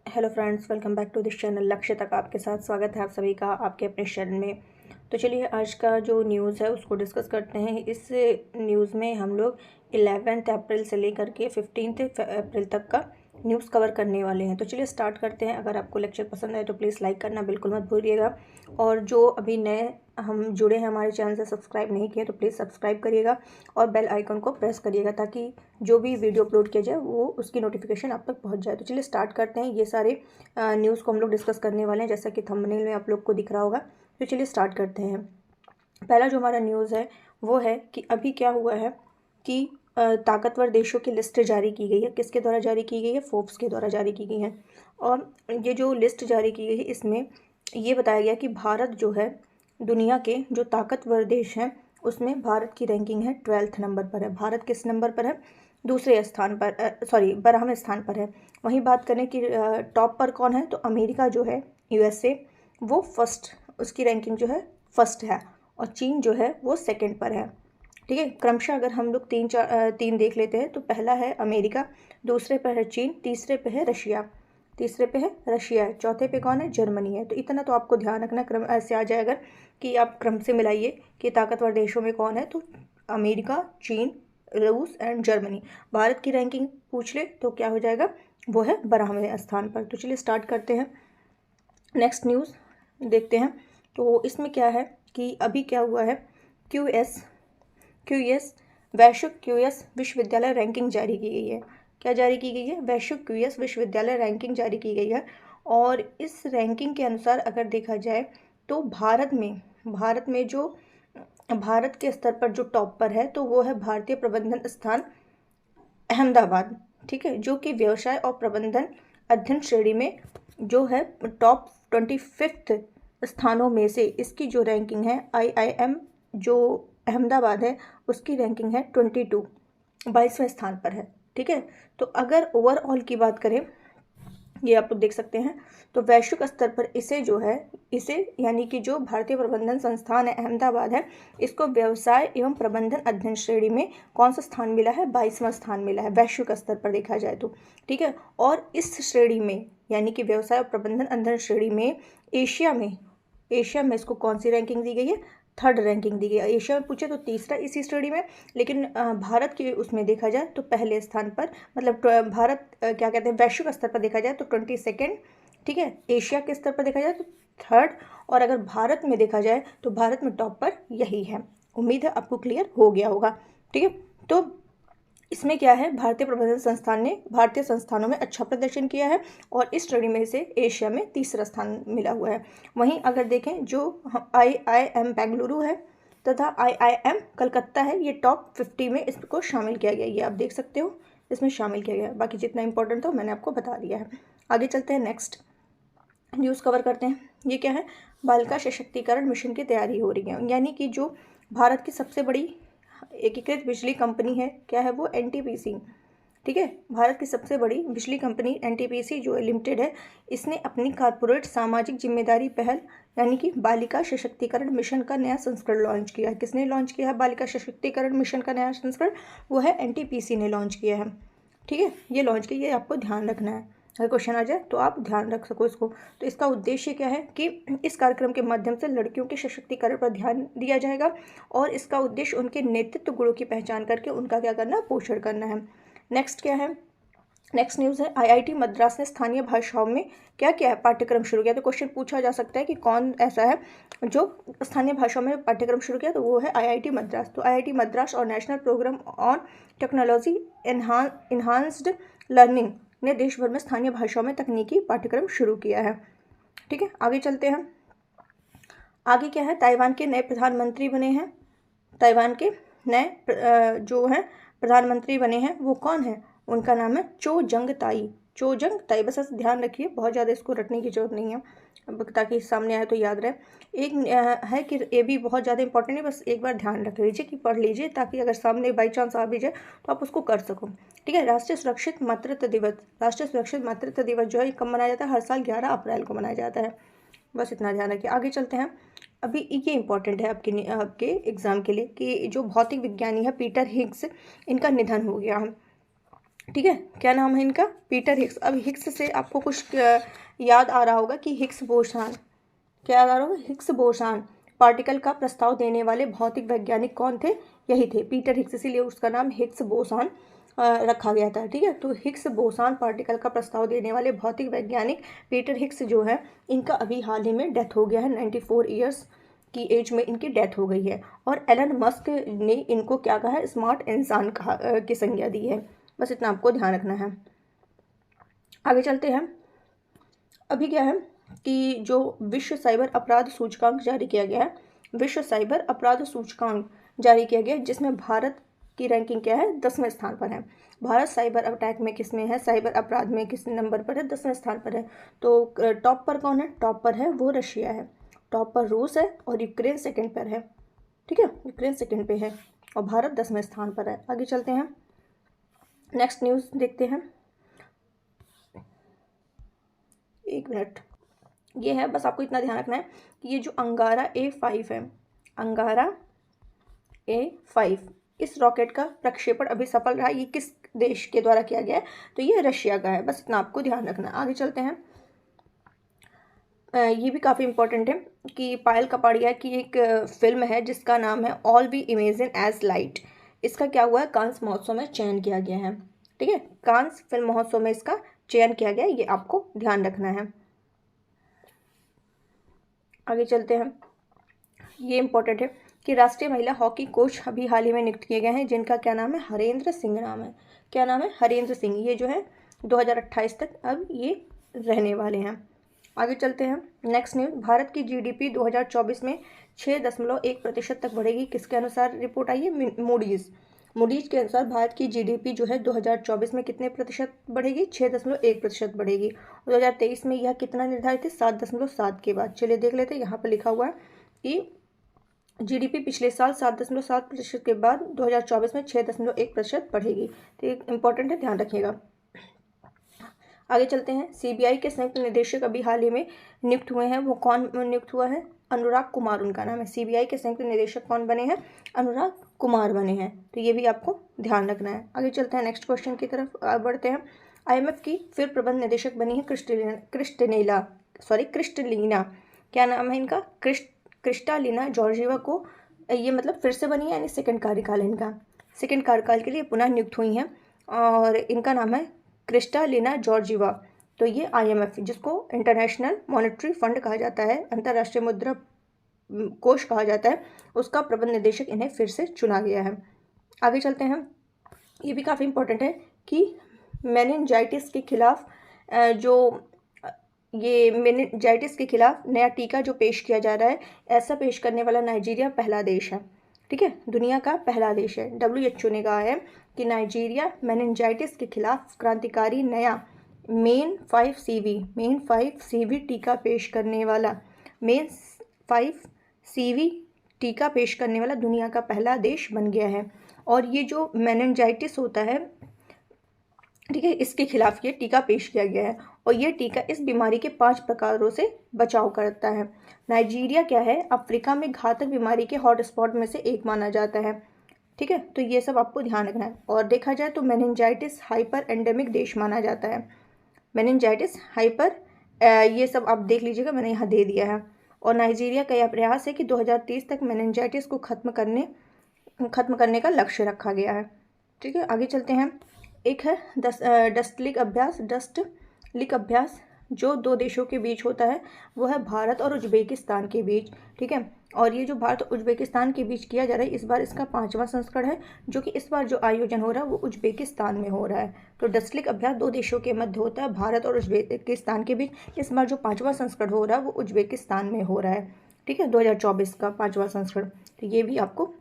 Hello friends, welcome back to this channel. लक्ष्य तक आपके साथ स्वागत है आप सभी का आपके अपने चैनल में। तो चलिए आज का जो न्यूज़ है उसको डिस्कस करते हैं। इस न्यूज़ में हम लोग 11 अप्रैल से लेकर के 15 अप्रैल तक का न्यूज़ कवर करने वाले हैं। तो चलिए स्टार्ट करते हैं। अगर आपको लेक्चर पसंद आए तो प्लीज़ लाइक करना बिल्कुल मत भूलिएगा, और जो अभी नए हम जुड़े हैं हमारे चैनल से, सब्सक्राइब नहीं किए तो प्लीज़ सब्सक्राइब करिएगा और बेल आइकन को प्रेस करिएगा ताकि जो भी वीडियो अपलोड किया जाए वो उसकी नोटिफिकेशन आप तक पहुंच जाए। तो चलिए स्टार्ट करते हैं। ये सारे न्यूज़ को हम लोग डिस्कस करने वाले हैं, जैसा कि थंबनेल में आप लोग को दिख रहा होगा। तो चलिए स्टार्ट करते हैं। पहला जो हमारा न्यूज़ है वो है कि अभी क्या हुआ है कि ताकतवर देशों की लिस्ट जारी की गई है। किसके द्वारा जारी की गई है? फोर्ब्स के द्वारा जारी की गई है। और ये जो लिस्ट जारी की गई है इसमें ये बताया गया कि भारत जो है दुनिया के जो ताकतवर देश हैं उसमें भारत की रैंकिंग है 12th नंबर पर है। भारत किस नंबर पर है? दूसरे स्थान पर, 12वें स्थान पर है। वहीं बात करें कि टॉप पर कौन है, तो अमेरिका जो है, यूएसए, वो फर्स्ट, उसकी रैंकिंग जो है फर्स्ट है, और चीन जो है वो सेकंड पर है। ठीक है, क्रमशः अगर हम लोग तीन देख लेते हैं तो पहला है अमेरिका, दूसरे पर है चीन, तीसरे पे है रशिया, चौथे पे कौन है? जर्मनी है। तो इतना तो आपको ध्यान रखना, क्रम ऐसे आ जाए अगर कि आप क्रम से मिलाइए कि ताकतवर देशों में कौन है, तो अमेरिका, चीन, रूस एंड जर्मनी। भारत की रैंकिंग पूछ ले तो क्या हो जाएगा? वो है 12वें स्थान पर। तो चलिए स्टार्ट करते हैं, नेक्स्ट न्यूज़ देखते हैं। तो इसमें क्या है कि अभी क्या हुआ है, क्यूएस वैश्विक क्यूएस विश्वविद्यालय रैंकिंग जारी की गई है। क्या जारी की गई है? वैश्विक क्यूएस विश्वविद्यालय रैंकिंग जारी की गई है। और इस रैंकिंग के अनुसार अगर देखा जाए तो भारत में जो भारत के स्तर पर जो टॉप पर है तो वो है भारतीय प्रबंधन संस्थान अहमदाबाद। ठीक है, जो कि व्यवसाय और प्रबंधन अध्ययन श्रेणी में जो है टॉप 25 स्थानों में से इसकी जो रैंकिंग है, IIM जो अहमदाबाद है उसकी रैंकिंग है 22वें स्थान पर है। ठीक है, तो अगर ओवरऑल की बात करें, ये आप लोग देख सकते हैं, तो वैश्विक स्तर पर इसे यानी कि जो भारतीय प्रबंधन संस्थान है अहमदाबाद है, इसको व्यवसाय एवं प्रबंधन अध्ययन श्रेणी में कौन सा स्थान मिला है? 22वां स्थान मिला है वैश्विक स्तर पर देखा जाए तो। ठीक है, और इस श्रेणी में यानी कि व्यवसाय और प्रबंधन अध्ययन श्रेणी में एशिया में इसको कौन सी रैंकिंग दी गई है? थर्ड रैंकिंग दी गई है। एशिया में पूछे तो तीसरा इसी श्रेणी में, लेकिन भारत के उसमें देखा जाए तो पहले स्थान पर, मतलब भारत क्या कहते हैं, वैश्विक स्तर पर देखा जाए तो 22nd। ठीक है, एशिया के स्तर पर देखा जाए तो थर्ड, और अगर भारत में देखा जाए तो भारत में टॉप पर यही है। उम्मीद है आपको क्लियर हो गया होगा। ठीक है, तो इसमें क्या है, भारतीय प्रबंधन संस्थान ने भारतीय संस्थानों में अच्छा प्रदर्शन किया है और इस श्रेणी में से एशिया में तीसरा स्थान मिला हुआ है। वहीं अगर देखें जो IIM बेंगलुरु है तथा IIM कलकत्ता है, ये टॉप 50 में इसको शामिल किया गया। ये आप देख सकते हो, इसमें शामिल किया गया है। बाकी जितना इंपॉर्टेंट था मैंने आपको बता दिया है। आगे चलते हैं, नेक्स्ट न्यूज़ कवर करते हैं। ये क्या है? बालिका सशक्तिकरण मिशन की तैयारी हो रही है, यानी कि जो भारत की सबसे बड़ी एकीकृत बिजली कंपनी है, क्या है वो? NTPC। ठीक है, भारत की सबसे बड़ी बिजली कंपनी NTPC जो लिमिटेड है, इसने अपनी कॉर्पोरेट सामाजिक जिम्मेदारी पहल यानी कि बालिका सशक्तिकरण मिशन का नया संस्करण लॉन्च किया है। किसने लॉन्च किया है बालिका सशक्तिकरण मिशन का नया संस्करण? वो है NTPC ने लॉन्च किया है। ठीक है, ये लॉन्च किया, ये आपको ध्यान रखना है, अगर क्वेश्चन आ जाए तो आप ध्यान रख सको इसको। तो इसका उद्देश्य क्या है कि इस कार्यक्रम के माध्यम से लड़कियों के सशक्तिकरण पर ध्यान दिया जाएगा, और इसका उद्देश्य उनके नेतृत्व गुणों की पहचान करके उनका क्या करना? पोषण करना है। नेक्स्ट क्या है? नेक्स्ट न्यूज़ है IIT मद्रास ने स्थानीय भाषाओं में क्या किया है? पाठ्यक्रम शुरू किया। तो क्वेश्चन पूछा जा सकता है कि कौन ऐसा है जो स्थानीय भाषाओं में पाठ्यक्रम शुरू किया, तो वो है IIT मद्रास। तो IIT मद्रास और national programme on technology enhanced learning ने देश भर में स्थानीय भाषाओं में तकनीकी पाठ्यक्रम शुरू किया है। ठीक है, आगे चलते हैं। आगे क्या है? ताइवान के नए प्रधानमंत्री बने हैं। ताइवान के नए जो हैं प्रधानमंत्री बने हैं वो कौन है? उनका नाम है चो जंग ताई। बस ऐसे ध्यान रखिए, बहुत ज़्यादा इसको रटने की जरूरत नहीं है, ताकि सामने आए तो याद रहे। एक है कि ये भी बहुत ज़्यादा इंपॉर्टेंट है, बस एक बार ध्यान रख लीजिए कि पढ़ लीजिए, ताकि अगर सामने बाई चांस आ भी जाए तो आप उसको कर सको। ठीक है, राष्ट्रीय सुरक्षित मातृत्व दिवस जो है कब मनाया जाता है? हर साल 11 अप्रैल को मनाया जाता है। बस इतना ध्यान रखिए। आगे चलते हैं। अभी ये इंपॉर्टेंट है आपके एग्ज़ाम के लिए कि जो भौतिक विज्ञानी है पीटर हिग्स, इनका निधन हो गया है। ठीक है, क्या नाम है इनका? Peter Higgs. अब हिग्स से आपको कुछ याद आ रहा होगा कि हिग्स बोसान, क्या याद आ रहा होगा? हिग्स बोसान पार्टिकल का प्रस्ताव देने वाले भौतिक वैज्ञानिक कौन थे? यही थे, पीटर हिग्स, इसीलिए उसका नाम हिग्स बोसान रखा गया था। ठीक है, तो हिग्स बोसान पार्टिकल का प्रस्ताव देने वाले भौतिक वैज्ञानिक पीटर हिग्स जो है, इनका अभी हाल ही में डेथ हो गया है। 94 ईयर्स की एज में इनकी डेथ हो गई है। और एलन मस्क ने इनको क्या कहा है? स्मार्ट इंसान कहा की संज्ञा दी है। बस इतना आपको ध्यान रखना है। आगे चलते हैं। अभी क्या है कि जो विश्व साइबर अपराध सूचकांक जारी किया गया है, विश्व साइबर अपराध सूचकांक जारी किया गया है, जिसमें भारत की रैंकिंग क्या है? 10वें स्थान पर है। भारत साइबर अटैक में किस में है? साइबर अपराध में किस नंबर पर है? 10वें स्थान पर है। तो टॉप पर कौन है? टॉप पर है वो रशिया है, टॉप पर रूस है और यूक्रेन सेकंड पर है। ठीक है, यूक्रेन सेकंड पे है और भारत 10वें स्थान पर है। आगे चलते हैं, नेक्स्ट न्यूज़ देखते हैं। एक मिनट, ये है, बस आपको इतना ध्यान रखना है कि ये जो अंगारा A5 है, अंगारा A5, इस रॉकेट का प्रक्षेपण अभी सफल रहा। ये किस देश के द्वारा किया गया है? तो ये रशिया का है। बस इतना आपको ध्यान रखना है। आगे चलते हैं। ये भी काफ़ी इंपॉर्टेंट है कि पायल कपाड़िया की एक फिल्म है जिसका नाम है all we imagine as light. इसका क्या हुआ है? कांस महोत्सव में चयन किया गया है। ठीक है, कांस फिल्म महोत्सव में इसका चयन किया गया है, ये आपको ध्यान रखना है। आगे चलते हैं। ये इंपॉर्टेंट है कि राष्ट्रीय महिला हॉकी कोच अभी हाल ही में नियुक्त किए गए हैं, जिनका क्या नाम है? हरेंद्र सिंह नाम है। क्या नाम है? हरेंद्र सिंह। ये जो है 2028 तक अब ये रहने वाले हैं। आगे चलते हैं, नेक्स्ट न्यूज़। भारत की जीडीपी 2024 में 6.1% तक बढ़ेगी। किसके अनुसार रिपोर्ट आई है? मूडीज के अनुसार भारत की जीडीपी जो है 2024 में कितने प्रतिशत बढ़ेगी? 6.1% बढ़ेगी। 2023 में यह कितना निर्धारित है? 7.7 के बाद। चलिए देख लेते हैं, यहाँ पर लिखा हुआ है कि जीडीपी पिछले साल 7.7% के बाद 2024 में 6.1% बढ़ेगी। तो ये इंपॉर्टेंट है, ध्यान रखिएगा। आगे चलते हैं। सीबीआई के संयुक्त निदेशक अभी हाल ही में नियुक्त हुए हैं, वो कौन नियुक्त हुआ है? अनुराग कुमार उनका नाम है। सीबीआई के संयुक्त निदेशक कौन बने हैं? अनुराग कुमार बने हैं। तो ये भी आपको ध्यान रखना है। आगे चलते हैं, नेक्स्ट क्वेश्चन की तरफ बढ़ते हैं। आईएमएफ की फिर प्रबंध निदेशक बनी है क्रिस्टलीना। क्या नाम है इनका? क्रिस्टालिना जॉर्जिवा को, ये मतलब फिर से बनी है, यानी सेकंड कार्यकाल है इनका। सेकंड कार्यकाल के लिए पुनः नियुक्त हुई हैं और इनका नाम है क्रिस्टालिना जॉर्जिवा। तो ये आईएमएफ, जिसको इंटरनेशनल मॉनेटरी फंड कहा जाता है, अंतर्राष्ट्रीय मुद्रा कोष कहा जाता है, उसका प्रबंध निदेशक इन्हें फिर से चुना गया है। आगे चलते हैं। ये भी काफ़ी इंपॉर्टेंट है कि मेनिनजाइटिस के खिलाफ ये मेनिनजाइटिस के खिलाफ नया टीका जो पेश किया जा रहा है, ऐसा पेश करने वाला नाइजीरिया पहला देश है। ठीक है, दुनिया का पहला देश है। WHO ने कहा है कि नाइजीरिया मेनिनजाइटिस के खिलाफ क्रांतिकारी नया मेन 5CV टीका पेश करने वाला मेन 5CV टीका पेश करने वाला दुनिया का पहला देश बन गया है। और ये जो मेनिनजाइटिस होता है, ठीक है, इसके खिलाफ ये टीका पेश किया गया है और ये टीका इस बीमारी के 5 प्रकारों से बचाव करता है। नाइजीरिया क्या है? अफ्रीका में घातक बीमारी के हॉटस्पॉट में से एक माना जाता है। ठीक है, तो ये सब आपको ध्यान रखना है। और देखा जाए तो मेनिनजाइटिस हाइपर एंडेमिक देश माना जाता है। मेनिनजाइटिस हाइपर, ये सब आप देख लीजिएगा, मैंने यहाँ दे दिया है। और नाइजीरिया का यह प्रयास है कि 2030 तक मेनिनजाइटिस को खत्म करने का लक्ष्य रखा गया है। ठीक है, आगे चलते हैं। एक है डस्ट लिक अभ्यास जो 2 देशों के बीच होता है, वो है भारत और उज्बेकिस्तान के बीच। ठीक है, और ये जो भारत और उज्बेकिस्तान के बीच किया जा रहा है, इस बार इसका 5वां संस्करण है, जो कि इस बार जो आयोजन हो रहा है वो उज्बेकिस्तान में हो रहा है। तो डस्टलिक अभ्यास 2 देशों के मध्य होता है, भारत और उज्बेकिस्तान के बीच। इस बार जो 5वां संस्करण हो रहा है वो उज्बेकिस्तान में हो रहा है। ठीक है, 2024 का 5वां संस्करण। तो ये भी आपको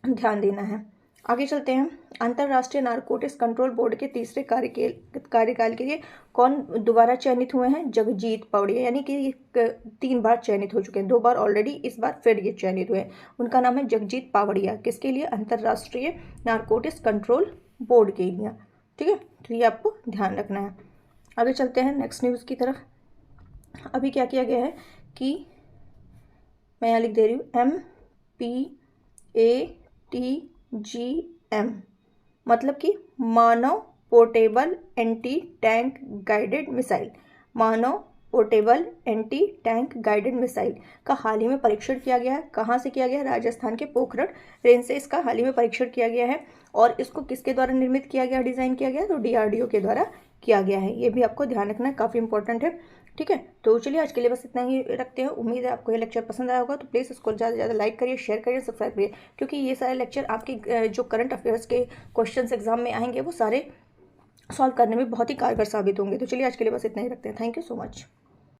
ध्यान देना है। आगे चलते हैं। अंतर्राष्ट्रीय नारकोटिक्स कंट्रोल बोर्ड के तीसरे कार्यकाल के लिए कौन दोबारा चयनित हुए हैं? जगजीत पावड़िया, यानी कि ये 3 बार चयनित हो चुके हैं, 2 बार ऑलरेडी, इस बार फिर ये चयनित हुए हैं। उनका नाम है जगजीत पावड़िया। किसके लिए? अंतर्राष्ट्रीय नारकोटिक्स कंट्रोल बोर्ड के लिए। ठीक है, तो ये आपको ध्यान रखना है। आगे चलते हैं नेक्स्ट न्यूज़ की तरफ। अभी क्या किया गया है कि मैं यहाँ लिख दे रही हूँ MPATGM, मतलब कि मानव portable anti tank guided missile, मानव portable anti tank guided missile का हाल ही में परीक्षण किया गया है। कहाँ से किया गया है? राजस्थान के पोखरण रेंज से इसका हाल ही में परीक्षण किया गया है। और इसको किसके द्वारा निर्मित किया गया, डिज़ाइन किया गया? तो DRDO के द्वारा किया गया है। ये भी आपको ध्यान रखना है, काफ़ी इंपॉर्टेंट है। ठीक है, तो चलिए आज के लिए बस इतना ही रखते हैं। उम्मीद है आपको ये लेक्चर पसंद आया होगा, तो प्लीज़ इसको ज़्यादा से ज़्यादा लाइक करिए, शेयर करिए, सब्सक्राइब करिए, क्योंकि ये सारे लेक्चर आपके जो करंट अफेयर्स के क्वेश्चंस एग्जाम में आएंगे वो सारे सॉल्व करने में बहुत ही कारगर साबित होंगे। तो चलिए आज के लिए बस इतना ही रखते हैं। Thank you so much.